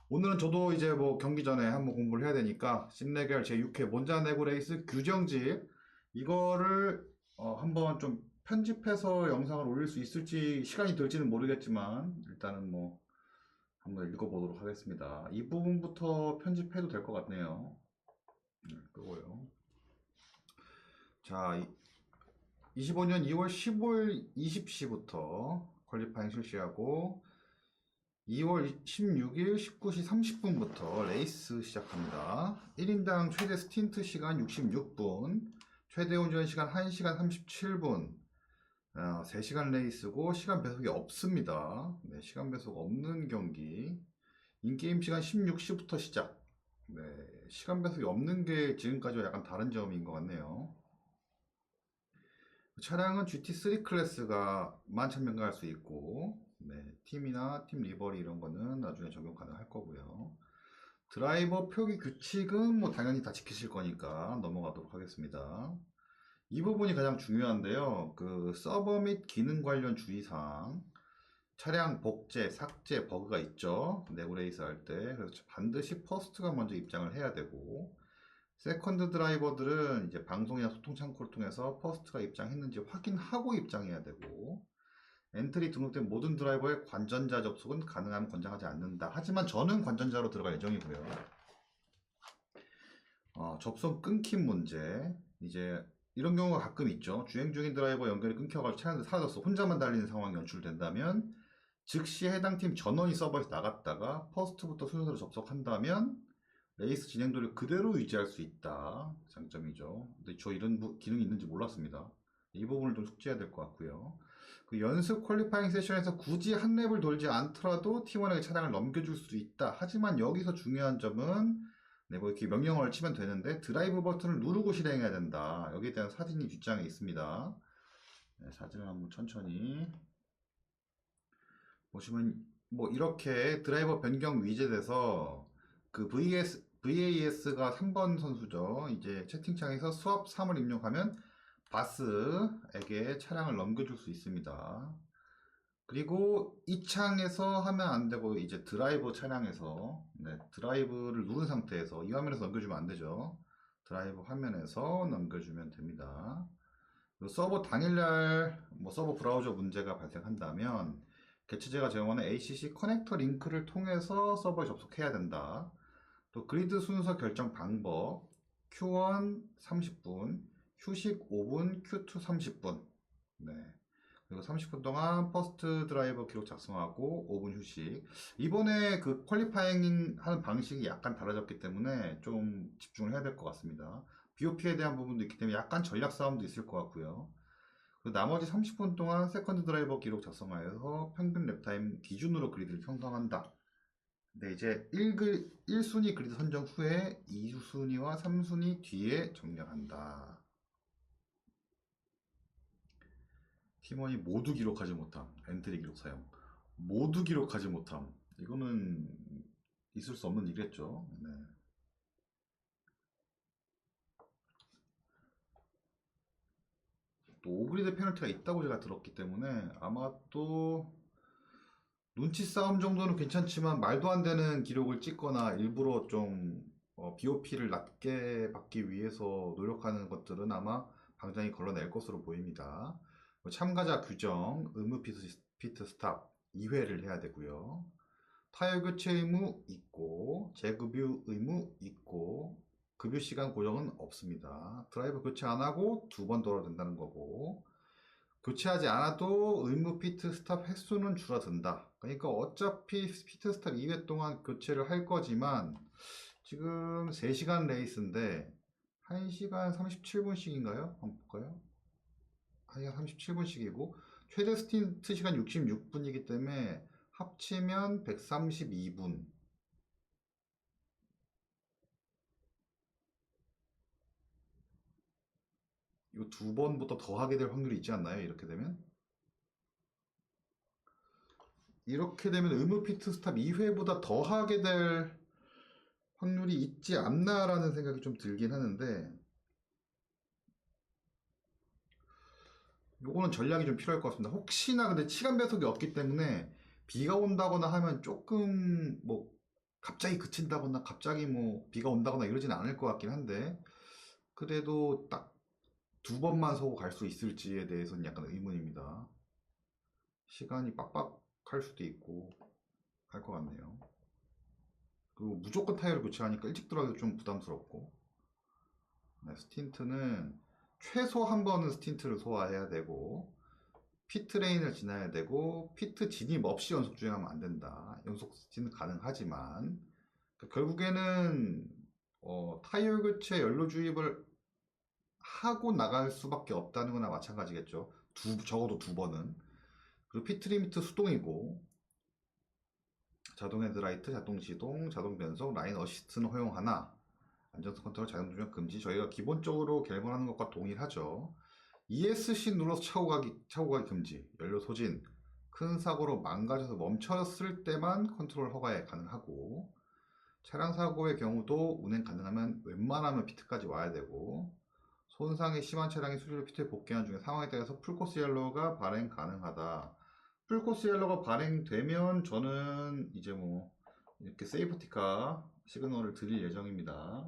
오늘은 저도 이제 뭐 경기 전에 한번 공부를 해야 되니까 심레겔 제6회 몬자네고 레이스 규정집 이거를 한번 좀 편집해서 영상을 올릴 수 있을지 시간이 될지는 모르겠지만 일단은 뭐 한번 읽어보도록 하겠습니다. 이 부분부터 편집해도 될 것 같네요. 그거요. 자, 25년 2월 15일 20시부터 퀄리파잉 실시하고 2월 16일 19시 30분부터 레이스 시작합니다. 1인당 최대 스틴트 시간 66분, 최대 운전 시간 1시간 37분, 3시간 레이스고 시간 배속이 없습니다. 네, 시간 배속 없는 경기. 인게임 시간 16시부터 시작. 네, 시간 배속이 없는 게 지금까지와 약간 다른 점인 것 같네요. 차량은 GT3 클래스가만 참가할 수 있고, 네, 팀이나 팀 리버리 이런 거는 나중에 적용 가능할 거고요. 드라이버 표기 규칙은 뭐 당연히 다 지키실 거니까 넘어가도록 하겠습니다. 이 부분이 가장 중요한데요. 그 서버 및 기능 관련 주의사항, 차량 복제, 삭제, 버그가 있죠. 내구레이스 할 때. 그래서 반드시 퍼스트가 먼저 입장을 해야 되고, 세컨드 드라이버들은 이제 방송이나 소통 창구를 통해서 퍼스트가 입장했는지 확인하고 입장해야 되고, 엔트리 등록된 모든 드라이버의 관전자 접속은 가능하면 권장하지 않는다. 하지만 저는 관전자로 들어갈 예정이고요. 접속 끊긴 문제. 이제 이런 경우가 가끔 있죠. 주행 중인 드라이버 연결이 끊겨가지고 차량이 사라졌어. 혼자만 달리는 상황이 연출된다면 즉시 해당 팀 전원이 서버에서 나갔다가 퍼스트부터 순서대로 접속한다면 레이스 진행도를 그대로 유지할 수 있다. 장점이죠. 근데 저 이런 기능이 있는지 몰랐습니다. 이 부분을 좀 숙지해야 될 것 같고요. 그 연습 퀄리파잉 세션에서 굳이 한 랩을 돌지 않더라도 팀원에게 차량을 넘겨줄 수 있다. 하지만 여기서 중요한 점은 네, 뭐 이렇게 명령어를 치면 되는데 드라이브 버튼을 누르고 실행해야 된다. 여기에 대한 사진이 뒷장에 있습니다. 네, 사진을 한번 천천히 보시면 뭐 이렇게 드라이버 변경 위젯에서 그 VAS가 3번 선수죠. 이제 채팅창에서 수압 3을 입력하면 바스에게 차량을 넘겨줄 수 있습니다. 그리고 이 창에서 하면 안 되고 이제 드라이브 차량에서 네, 드라이브를 누른 상태에서 이 화면에서 넘겨주면 안 되죠. 드라이브 화면에서 넘겨주면 됩니다. 그리고 서버 당일날 뭐 서버 브라우저 문제가 발생한다면 개체제가 제공하는 ACC 커넥터 링크를 통해서 서버에 접속해야 된다. 또 그리드 순서 결정 방법 Q1 30분, 휴식 5분, Q2 30분. 네. 그리고 30분 동안 퍼스트 드라이버 기록 작성하고 5분 휴식. 이번에 그 퀄리파잉 하는 방식이 약간 달라졌기 때문에 좀 집중을 해야 될 것 같습니다. BOP에 대한 부분도 있기 때문에 약간 전략 싸움도 있을 것 같고요. 그 나머지 30분 동안 세컨드 드라이버 기록 작성하여서 평균 랩타임 기준으로 그리드를 형성한다. 네, 이제 1순위 그리드 선정 후에 2순위와 3순위 뒤에 정렬한다. 팀원이 모두 기록하지 못함. 엔트리 기록 사용. 모두 기록하지 못함. 이거는 있을 수 없는 일이겠죠. 네. 또 오그리드 페널티가 있다고 제가 들었기 때문에 아마 또 눈치 싸움 정도는 괜찮지만 말도 안 되는 기록을 찍거나 일부러 좀 BOP를 낮게 받기 위해서 노력하는 것들은 아마 방장이 걸러낼 것으로 보입니다. 참가자 규정, 의무 피트 스탑 2회를 해야 되고요. 타일 교체 의무 있고 재급유 의무 있고 급유 시간 고정은 없습니다. 드라이버 교체 안 하고 2번 돌아야 된다는 거고 교체하지 않아도 의무 피트 스탑 횟수는 줄어든다. 그러니까 어차피 피트 스탑 2회 동안 교체를 할 거지만 지금 3시간 레이스인데 1시간 37분씩인가요? 한번 볼까요? 1시간 37분씩이고 최대 스틴트 시간 66분이기 때문에 합치면 132분. 이거 2번부터 더 하게 될 확률이 있지 않나요? 이렇게 되면? 이렇게 되면 의무 피트 스탑 2회보다 더 하게 될 확률이 있지 않나라는 생각이 좀 들긴 하는데 요거는 전략이 좀 필요할 것 같습니다. 혹시나 근데 시간 배속이 없기 때문에 비가 온다거나 하면 조금 뭐 갑자기 그친다거나 갑자기 뭐 비가 온다거나 이러진 않을 것 같긴 한데 그래도 딱 두 번만 서고 갈 수 있을지에 대해서는 약간 의문입니다. 시간이 빡빡할 수도 있고 할 것 같네요. 그리고 무조건 타이어를 교체하니까 일찍 들어가기도 좀 부담스럽고 네, 스틴트는 최소 한 번은 스틴트를 소화해야 되고 피트레인을 지나야 되고 피트 진입 없이 연속 주행하면 안 된다. 연속 스틴은 가능하지만 그러니까 결국에는 타이어 교체 연료 주입을 하고 나갈 수밖에 없다는 거나 마찬가지겠죠. 적어도 두 번은. 그리고 피트 리미트 수동이고 자동 헤드라이트, 자동 시동, 자동 변속, 라인 어시스트는 허용하나 안전성 컨트롤 자동 조정 금지. 저희가 기본적으로 개발하는 것과 동일하죠. ESC 눌러서 차고 가기 금지. 연료 소진. 큰 사고로 망가져서 멈췄을 때만 컨트롤 허가에 가능하고 차량 사고의 경우도 운행 가능하면 웬만하면 피트까지 와야 되고 손상이 심한 차량이 수시로 피트에 복귀하는 중에 상황에 따라서 풀코스 옐로우가 발행 가능하다. 풀코스 옐로우가 발행되면 저는 이제 뭐 이렇게 세이프티카 시그널을 드릴 예정입니다.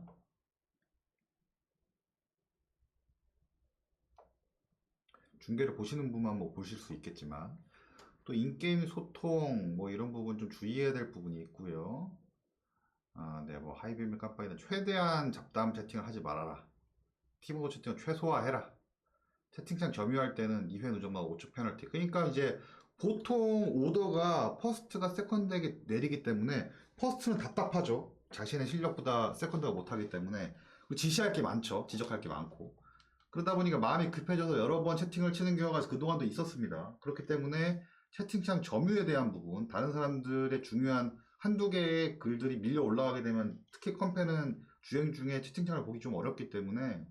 중계를 보시는 분만 뭐 보실 수 있겠지만 또 인게임 소통 뭐 이런 부분 좀 주의해야 될 부분이 있고요. 네, 뭐 하이빔을 깜빡이는 최대한 잡다한 채팅을 하지 말아라. 팀워크 채팅을 최소화해라. 채팅창 점유할 때는 2회 누적만 5초 페널티. 그러니까 이제 보통 오더가 퍼스트가 세컨드에게 내리기 때문에 퍼스트는 답답하죠. 자신의 실력보다 세컨드가 못하기 때문에 지시할 게 많죠. 지적할 게 많고. 그러다 보니까 마음이 급해져서 여러 번 채팅을 치는 경우가 그동안도 있었습니다. 그렇기 때문에 채팅창 점유에 대한 부분, 다른 사람들의 중요한 한두 개의 글들이 밀려 올라가게 되면 특히 컴패는 주행 중에 채팅창을 보기 좀 어렵기 때문에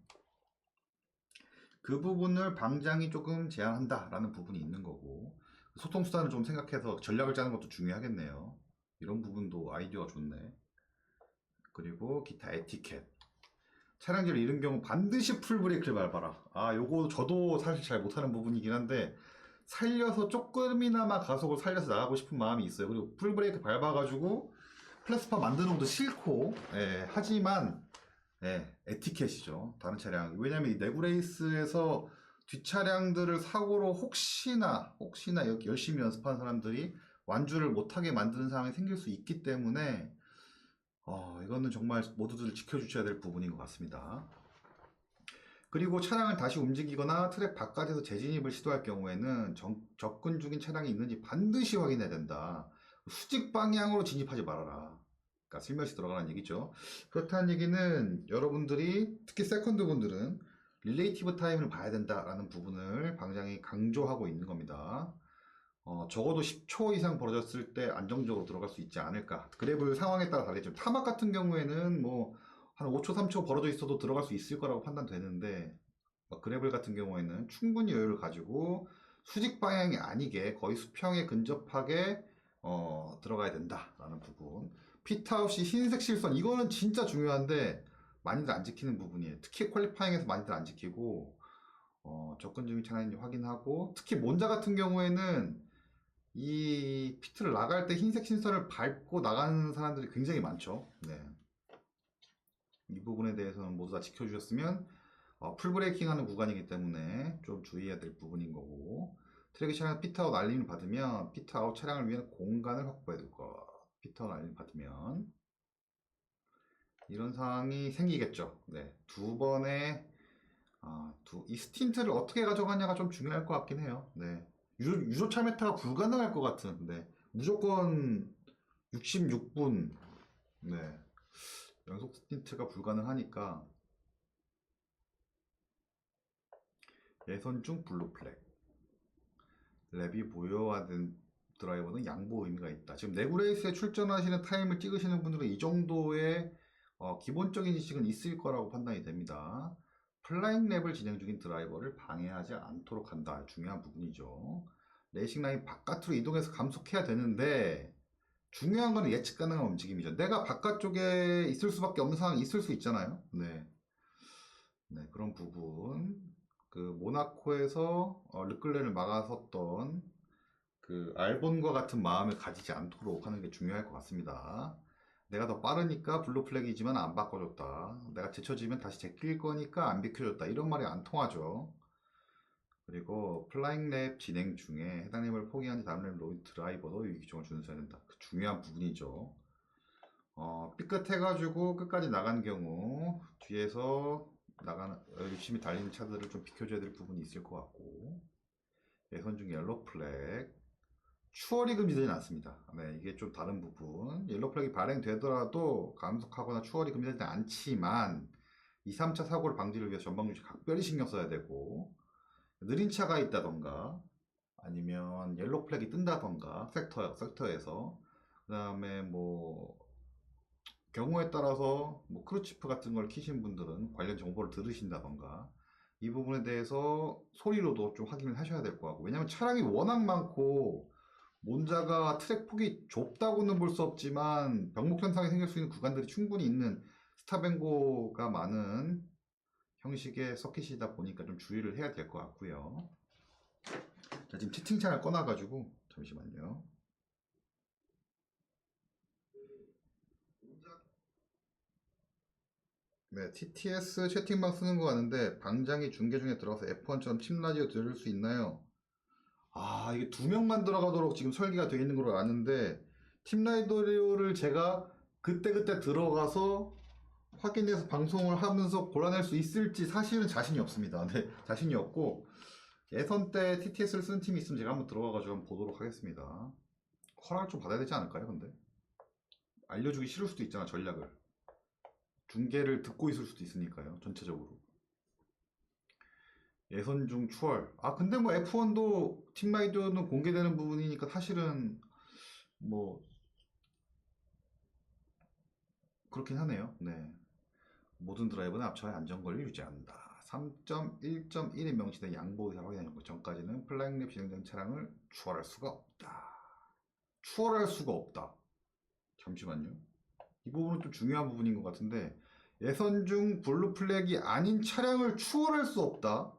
그 부분을 방장이 조금 제한한다라는 부분이 있는 거고 소통 수단을 좀 생각해서 전략을 짜는 것도 중요하겠네요. 이런 부분도 아이디어가 좋네. 그리고 기타 에티켓. 차량지를 잃은 경우 반드시 풀브레이크를 밟아라. 요거 저도 사실 잘 못하는 부분이긴 한데 살려서 조금이나마 가속을 살려서 나가고 싶은 마음이 있어요. 그리고 풀브레이크 밟아가지고 플랫스파 만드는 것도 싫고 하지만 에티켓이죠. 다른 차량. 왜냐면 이 내구레이스에서 뒷차량들을 사고로 혹시나 열심히 연습한 사람들이 완주를 못하게 만드는 상황이 생길 수 있기 때문에 이거는 정말 모두들 지켜주셔야 될 부분인 것 같습니다. 그리고 차량을 다시 움직이거나 트랙 바깥에서 재진입을 시도할 경우에는 접근 중인 차량이 있는지 반드시 확인해야 된다. 수직 방향으로 진입하지 말아라. 그러니까 슬며시 들어가는 얘기죠. 그렇다는 얘기는 여러분들이 특히 세컨드 분들은 릴레이티브 타임을 봐야 된다라는 부분을 방장이 강조하고 있는 겁니다. 적어도 10초 이상 벌어졌을 때 안정적으로 들어갈 수 있지 않을까. 그래블 상황에 따라 다르겠죠. 타막 같은 경우에는 뭐 한 5초, 3초 벌어져 있어도 들어갈 수 있을 거라고 판단되는데 그래블 같은 경우에는 충분히 여유를 가지고 수직 방향이 아니게 거의 수평에 근접하게 들어가야 된다라는 부분. 피트아웃이 흰색 실선 이거는 진짜 중요한데 많이들 안 지키는 부분이에요. 특히 퀄리파잉에서 많이들 안 지키고 접근 중인 차량인지 확인하고 특히 몬자 같은 경우에는 이 피트를 나갈 때 흰색 신선을 밟고 나가는 사람들이 굉장히 많죠. 네. 이 부분에 대해서는 모두 다 지켜주셨으면 풀브레이킹 하는 구간이기 때문에 좀 주의해야 될 부분인 거고 트랙이 차량 피트아웃 알림을 받으면 피트아웃 차량을 위한 공간을 확보해야 될 거. 피트아웃 알림 받으면 이런 상황이 생기겠죠. 네. 두 번의 이 스틴트를 어떻게 가져가냐가 좀 중요할 것 같긴 해요. 네. 유조차 메타가 불가능할 것 같은. 네. 무조건 66분. 네. 연속 스틴트가 불가능하니까 예선 중 블루 플렉. 랩이 무효화된 드라이버는 양보 의미가 있다. 지금 내구레이스에 출전하시는 타임을 찍으시는 분들은 이 정도의 기본적인 지식은 있을 거라고 판단이 됩니다. 플라잉 랩을 진행 중인 드라이버를 방해하지 않도록 한다. 중요한 부분이죠. 레이싱 라인 바깥으로 이동해서 감속해야 되는데 중요한 거는 예측 가능한 움직임이죠. 내가 바깥쪽에 있을 수밖에 없는 상황이 있을 수 있잖아요. 네. 네, 그런 부분. 그 모나코에서 르클레를 막아섰던 그 알본과 같은 마음을 가지지 않도록 하는 게 중요할 것 같습니다. 내가 더 빠르니까 블루 플래그이지만 안 바꿔줬다. 내가 제쳐지면 다시 제낄 거니까 안 비켜줬다. 이런 말이 안 통하죠. 그리고 플라잉 랩 진행 중에 해당 랩을 포기한 뒤 다음 랩 로드 드라이버도 이 규정을 준수해야 된다. 그 중요한 부분이죠. 삐끗해가지고 끝까지 나간 경우 뒤에서 나가는 열심히 달리는 차들을 좀 비켜줘야 될 부분이 있을 것 같고, 예선 중 옐로 플렉 추월이 금지되진 않습니다. 네, 이게 좀 다른 부분. 옐로 플렉이 발행되더라도 감속하거나 추월이 금지되지 않지만 2, 3차 사고를 방지를 위해서 전방 주시 각별히 신경 써야 되고, 느린 차가 있다던가 아니면 옐로 플렉이 뜬다던가 섹터에서, 그 다음에 뭐 경우에 따라서 뭐 크루치프 같은 걸 키신 분들은 관련 정보를 들으신다던가 이 부분에 대해서 소리로도 좀 확인을 하셔야 될 것 같고, 왜냐면 차량이 워낙 많고 몬자가 트랙 폭이 좁다고는 볼 수 없지만 병목 현상이 생길 수 있는 구간들이 충분히 있는 스탑앤고가 많은 형식의 서킷이다 보니까 좀 주의를 해야 될 것 같고요. 자, 지금 채팅창을 꺼놔가지고 잠시만요. 네, TTS 채팅방 쓰는 거 같은데 방장이 중계 중에 들어가서 F1처럼 팀 라디오 들을 수 있나요? 아, 이게 2명만 들어가도록 지금 설계가 되어 있는 걸로 아는데 팀 라디오를 제가 그때그때 들어가서 확인해서 방송을 하면서 골라낼 수 있을지 사실은 자신이 없습니다. 네, 자신이 없고, 예선 때 TTS를 쓰는 팀이 있으면 제가 한번 들어가가지고 한번 보도록 하겠습니다. 허락을 좀 받아야 되지 않을까요, 근데? 알려주기 싫을 수도 있잖아, 전략을. 중계를 듣고 있을 수도 있으니까요, 전체적으로. 예선 중 추월. 아, 근데 뭐 F1도 팀 라이더는 공개되는 부분이니까 사실은 뭐 그렇긴 하네요. 네. 모든 드라이버는 앞차의 안전거리를 유지한다. 3.1.1에 명시된 양보 의사를 확인하는 것 전까지는 플라잉랩 진행된 차량을 추월할 수가 없다. 추월할 수가 없다. 잠시만요. 이 부분은 좀 중요한 부분인 것 같은데, 예선 중 블루 플래그이 아닌 차량을 추월할 수 없다.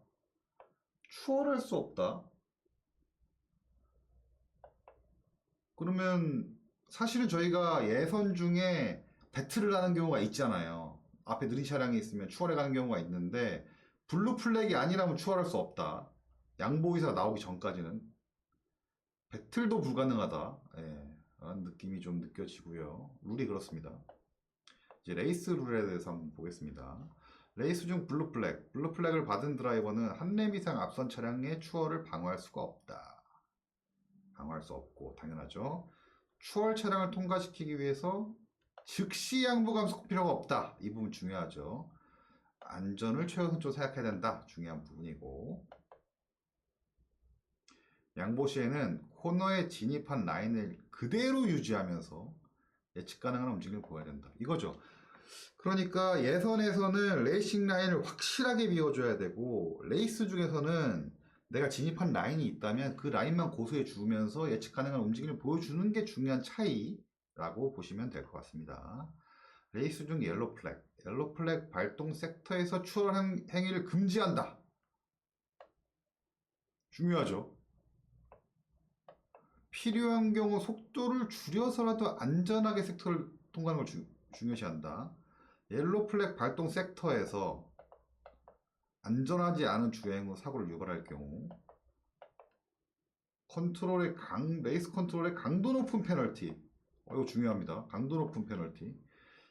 추월할 수 없다. 그러면 사실은 저희가 예선 중에 배틀을 하는 경우가 있잖아요. 앞에 느린 차량이 있으면 추월해 가는 경우가 있는데 블루 플래그이 아니라면 추월할 수 없다. 양보 의사가 나오기 전까지는 배틀도 불가능하다. 예, 라는 느낌이 좀 느껴지고요. 룰이 그렇습니다. 이제 레이스 룰에 대해서 한번 보겠습니다. 레이스 중 블루 플래그, 블루 플래그를 받은 드라이버는 한 랩 이상 앞선 차량의 추월을 방어할 수가 없다. 방어할 수 없고 당연하죠. 추월 차량을 통과시키기 위해서 즉시 양보 감속 필요가 없다. 이 부분 중요하죠. 안전을 최우선적으로 생각해야 된다. 중요한 부분이고, 양보 시에는 코너에 진입한 라인을 그대로 유지하면서 예측 가능한 움직임을 보여야 된다. 이거죠. 그러니까 예선에서는 레이싱 라인을 확실하게 비워줘야 되고, 레이스 중에서는 내가 진입한 라인이 있다면 그 라인만 고수해 주면서 예측 가능한 움직임을 보여주는 게 중요한 차이라고 보시면 될 것 같습니다. 레이스 중 옐로 플렉, 옐로 플렉 발동 섹터에서 추월 행위를 금지한다. 중요하죠. 필요한 경우 속도를 줄여서라도 안전하게 섹터를 통과하는 걸 중요시한다. 옐로 플렉 발동 섹터에서 안전하지 않은 주행 후 사고를 유발할 경우 레이스 컨트롤의 강도 높은 페널티. 이거 중요합니다. 강도 높은 페널티.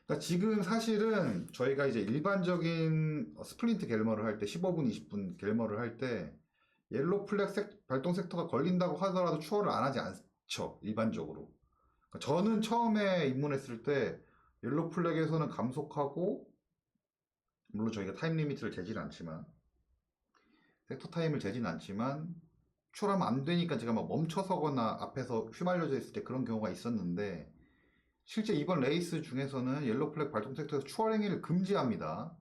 그러니까 지금 사실은 저희가 이제 일반적인 스플린트 갤머를 할 때 15분, 20분 갤머를 할 때 옐로 플렉 발동 섹터가 걸린다고 하더라도 추월을 안 하지 않죠. 일반적으로. 그러니까 저는 처음에 입문했을 때 옐로 플렉에서는 감속하고, 물론 저희가 타임 리미트를 재지는 않지만, 섹터 타임을 재지는 않지만 추월하면 안 되니까 제가 막 멈춰서거나 앞에서 휘말려져 있을 때 그런 경우가 있었는데, 실제 이번 레이스 중에서는 옐로 플렉 발동 섹터에서 추월 행위를 금지합니다.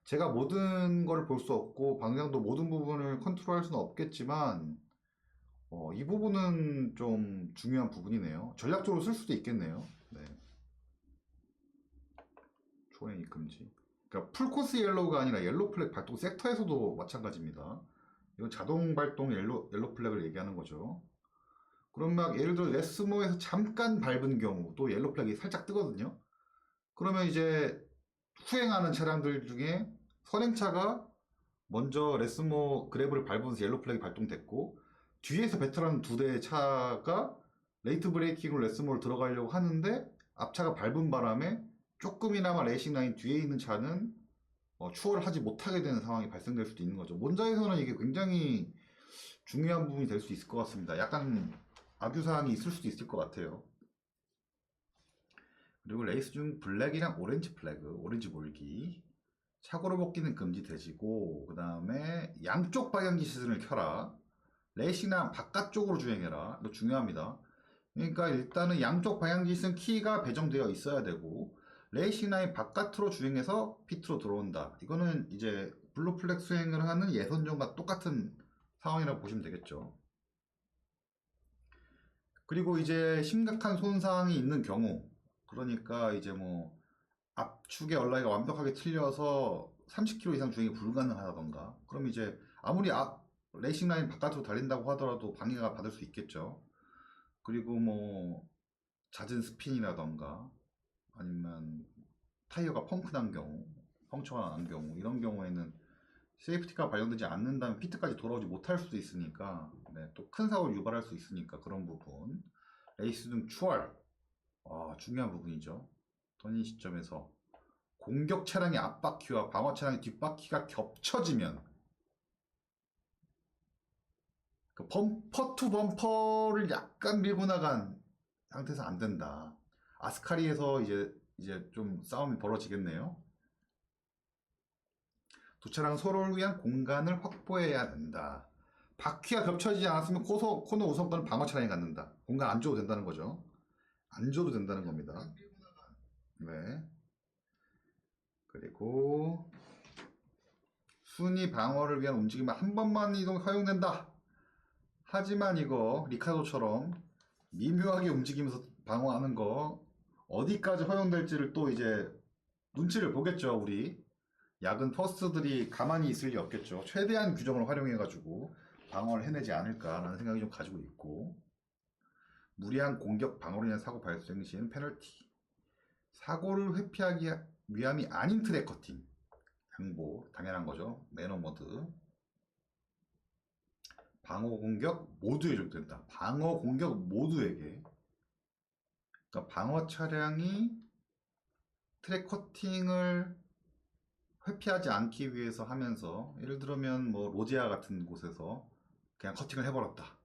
제가 모든 걸 볼 수 없고 방향도 모든 부분을 컨트롤할 수는 없겠지만 이 부분은 좀 중요한 부분이네요. 전략적으로 쓸 수도 있겠네요. 네. 추월 행위 금지. 그러니까 풀코스 옐로우가 아니라 옐로 플렉 발동 섹터에서도 마찬가지입니다. 이건 자동 발동 옐로 플렉을 얘기하는 거죠. 그럼 막 예를 들어 레스모에서 잠깐 밟은 경우 또 옐로 플렉이 살짝 뜨거든요. 그러면 이제 후행하는 차량들 중에 선행차가 먼저 레스모 그랩을 밟으면서 옐로 플래그 발동됐고, 뒤에서 베테랑 두 대의 차가 레이트 브레이킹으로 레스모를 들어가려고 하는데 앞차가 밟은 바람에 조금이나마 레이싱 라인 뒤에 있는 차는 추월을 하지 못하게 되는 상황이 발생될 수도 있는 거죠. 원자에서는 이게 굉장히 중요한 부분이 될 수 있을 것 같습니다. 약간 악유사항이 있을 수도 있을 것 같아요. 그리고 레이스 중 블랙이랑 오렌지 플래그, 오렌지 몰기, 차고로 복귀는 금지되시고, 그 다음에 양쪽 방향지 시즌을 켜라. 레이싱랑 바깥쪽으로 주행해라. 이거 중요합니다. 그러니까 일단은 양쪽 방향지 시즌 키가 배정되어 있어야 되고, 레이싱 라인 바깥으로 주행해서 피트로 들어온다. 이거는 이제 블루 플렉 수행을 하는 예선전과 똑같은 상황이라고 보시면 되겠죠. 그리고 이제 심각한 손상이 있는 경우, 그러니까 이제 뭐 압축의 얼라이가 완벽하게 틀려서 30km 이상 주행이 불가능하다던가, 그럼 이제 아무리 레이싱 라인 바깥으로 달린다고 하더라도 방해가 받을 수 있겠죠. 그리고 뭐 잦은 스핀이라던가 아니면 타이어가 펑크난 경우, 펑처가 난 경우, 이런 경우에는 세이프티가 발령되지 않는다면 피트까지 돌아오지 못할 수도 있으니까, 네, 또 큰 사고를 유발할 수 있으니까 그런 부분. 레이스 중 추월, 중요한 부분이죠. 터닝 시점에서 공격 차량의 앞바퀴와 방어 차량의 뒷바퀴가 겹쳐지면 그 범퍼 투 범퍼를 약간 밀고 나간 상태에서 안 된다. 아스카리에서 이제 좀 싸움이 벌어지겠네요. 두 차량 서로를 위한 공간을 확보해야 된다. 바퀴가 겹쳐지지 않았으면 코너 우선권은 방어 차량이 갖는다. 공간 안 줘도 된다는 거죠. 안 줘도 된다는 겁니다. 네. 그리고 순위 방어를 위한 움직임은 한 번만 이동 허용된다. 하지만 이거 리카도처럼 미묘하게 움직이면서 방어하는 거 어디까지 허용될지를 또 이제 눈치를 보겠죠. 우리 야근 퍼스트들이 가만히 있을 리 없겠죠. 최대한 규정을 활용해가지고 방어를 해내지 않을까라는 생각이 좀 가지고 있고, 무리한 공격 방어로 인한 사고 발생 시에는 페널티, 사고를 회피하기 위함이 아닌 트랙 커팅, 양보 당연한 거죠. 매너 모드, 방어 공격 모두에 적용된다. 방어 공격 모두에게. 그러니까 방어 차량이 트랙 커팅을 회피하지 않기 위해서 하면서, 예를 들면 뭐 로지아 같은 곳에서 그냥 커팅을 해버렸다.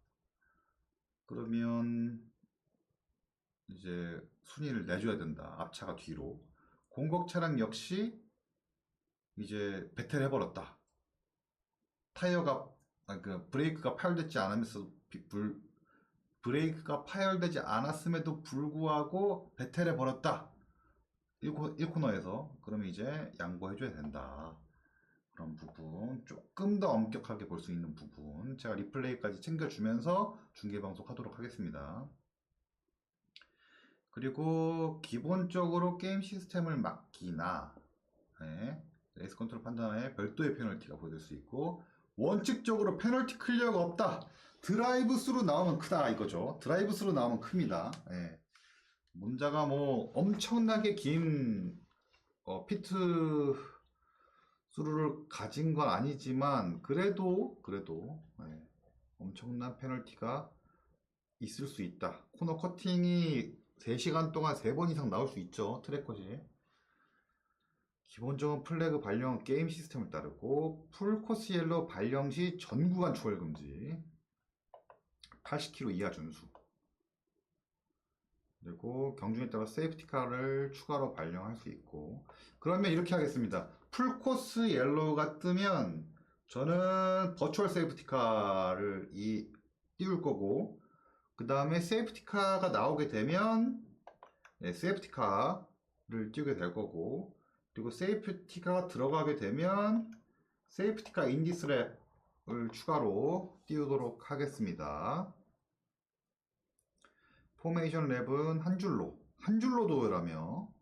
그러면 이제 순위를 내줘야 된다. 앞차가 뒤로. 공격 차량 역시 이제 배틀 해버렸다. 타이어가 그 브레이크가 파열되지 않으면서 브레이크가 파열되지 않았음에도 불구하고 배틀해 버렸다. 1코너에서. 그러면 이제 양보해줘야 된다. 그런 부분, 조금 더 엄격하게 볼 수 있는 부분, 제가 리플레이까지 챙겨주면서 중계방송 하도록 하겠습니다. 그리고 기본적으로 게임 시스템을 맡기나, 네, 레이스 컨트롤 판단에 별도의 페널티가 부여될 수 있고, 원칙적으로 페널티 클리어가 없다. 드라이브 스루 나오면 크다 이거죠. 드라이브 스루 나오면 큽니다. 네. 문자가 뭐 엄청나게 긴 피트 스루를 가진 건 아니지만 그래도 네, 엄청난 페널티가 있을 수 있다. 코너 커팅이 3시간 동안 3번 이상 나올 수 있죠. 트랙컷이. 기본적인 플래그 발령 게임 시스템을 따르고, 풀코스 옐로 발령 시 전 구간 추월 금지, 80km 이하 준수, 그리고 경중에 따라 세이프티카를 추가로 발령할 수 있고. 그러면 이렇게 하겠습니다. 풀코스 옐로우가 뜨면 저는 버추얼 세이프티카를 띄울 거고, 그 다음에 세이프티카가 나오게 되면 세이프티카를 띄우게 될 거고, 그리고 세이프티카가 들어가게 되면 세이프티카 인디스랩을 추가로 띄우도록 하겠습니다. 포메이션 랩은 한 줄로 도열하며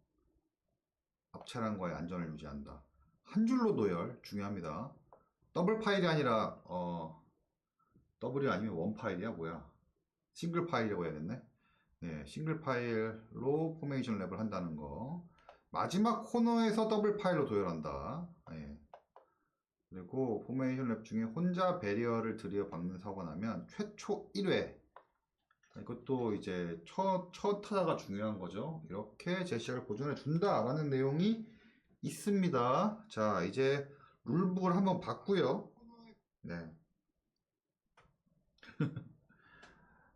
앞차량과의 안전을 유지한다. 한 줄로 도열 중요합니다. 더블 파일이 아니라 더블이 아니면 원 파일이야 뭐야, 싱글 파일이라고 해야겠네. 네, 싱글 파일로 포메이션 랩을 한다는 거 마지막 코너에서 더블 파일로 도열한다. 예. 그리고 포메이션 랩 중에 혼자 배리어를 들이박는 사고가 나면 최초 1회. 이것도 이제 첫 타자가 중요한 거죠. 이렇게 제시어를 보존해 준다라는 내용이 있습니다. 자, 이제 룰북을 한번 봤고요. 네.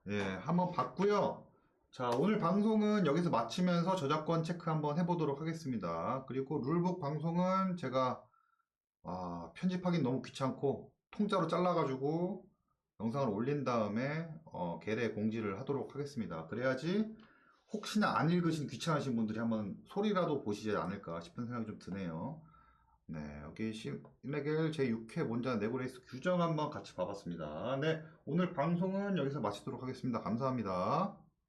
예, 한번 봤고요. 자, 오늘 방송은 여기서 마치면서 저작권 체크 한번 해보도록 하겠습니다. 그리고 룰북 방송은 제가 편집하긴 너무 귀찮고 통짜로 잘라가지고 영상을 올린 다음에 게래 공지를 하도록 하겠습니다. 그래야지 혹시나 안 읽으신 귀찮으신 분들이 한번 소리라도 보시지 않을까 싶은 생각이 좀 드네요. 네, 여기 시네겔 제6회 몬자 네고레이스 규정 한번 같이 봐봤습니다. 네, 오늘 방송은 여기서 마치도록 하겠습니다. 감사합니다.